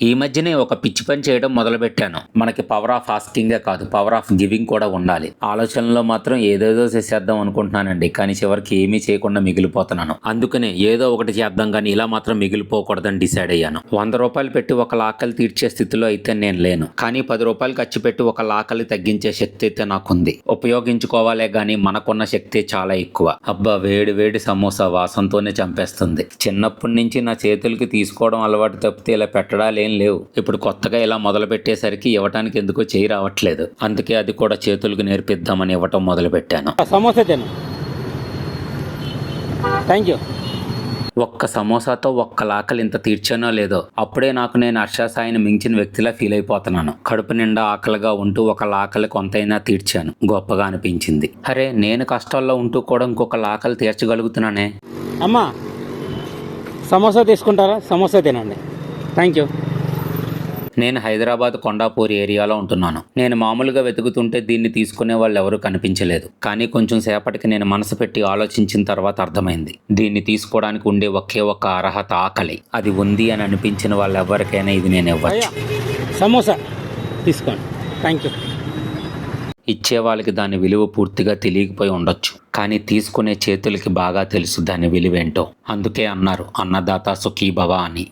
ఈ మధ్యనే ఒక పిచ్చి పని చేయడం మొదలుపెట్టాను. మనకి పవర్ ఆఫ్ ఆస్కింగే కాదు, పవర్ ఆఫ్ గివింగ్ కూడా ఉండాలి. ఆలోచనలో మాత్రం ఏదేదో చేసేద్దాం అనుకుంటున్నానండి, కానీ చివరికి ఏమీ చేయకుండా మిగిలిపోతున్నాను. అందుకనే ఏదో ఒకటి చేద్దాం కానీ ఇలా మాత్రం మిగిలిపోకూడదని డిసైడ్ అయ్యాను. 100 రూపాయలు పెట్టి ఒక ఆకలి తీర్చే స్థితిలో అయితే నేను లేను, కానీ 10 రూపాయలు ఖర్చు పెట్టి ఒక ఆకలి తగ్గించే శక్తి అయితే నాకుంది. ఉపయోగించుకోవాలే గానీ మనకున్న శక్తి చాలా ఎక్కువ. అబ్బా, వేడి వేడి సమోసా వాసనతోనే చంపేస్తుంది. చిన్నప్పటి నుంచి నా చేతులకి తీసుకోవడం అలవాటు తప్పితే ఇలా పెట్టడాలేం లేవు. ఇప్పుడు కొత్తగా ఇలా మొదలు పెట్టేసరికి ఇవ్వటానికి ఎందుకో చేయి రావట్లేదు. అందుకే అది కూడా చేతులకు నేర్పిద్దామని ఇవ్వటం మొదలు పెట్టాను. సమోసా తిను. Thank you. ఒక్క సమోసాతో ఒక్క ఆకలి ఇంత తీర్చానో లేదో అప్పుడే నాకు నేను హర్షాసాయిని మించిన వ్యక్తిలా ఫీల్ అయిపోతున్నాను. కడుపు నిండా ఆకలిగా ఉంటూ ఒక ఆకలి కొంతైనా తీర్చాను. గొప్పగా అనిపించింది. అరే, నేను కష్టాల్లో ఉంటూ కూడా ఇంకొక ఆకలి తీర్చగలుగుతున్నానే. అమ్మా, సమోసా తీసుకుంటారా? సమోసా తినండి. Thank you. నేను హైదరాబాద్ కొండాపూర్ ఏరియాలో ఉంటున్నాను. నేను మామూలుగా వెతుకుతుంటే దీన్ని తీసుకునే వాళ్ళు ఎవరూ కనిపించలేదు. కానీ కొంచెం సేపటికి నేను మనసు పెట్టి ఆలోచించిన తర్వాత అర్థమైంది, దీన్ని తీసుకోవడానికి ఉండే ఒకే ఒక్క అర్హత ఆకలి. అది ఉంది అని అనిపించిన వాళ్ళు ఎవరికైనా ఇది నేను ఇవ్వచ్చు. సమోసా తీసుకోండి. Thank you. ఇచ్చే వాళ్ళకి దాని విలువ పూర్తిగా తెలియకపోయి ఉండొచ్చు, కానీ తీసుకునే చేతులకి బాగా తెలుసు దాని విలువేంటో. అందుకే అన్నారు అన్నదాత సుఖీ భవ అని.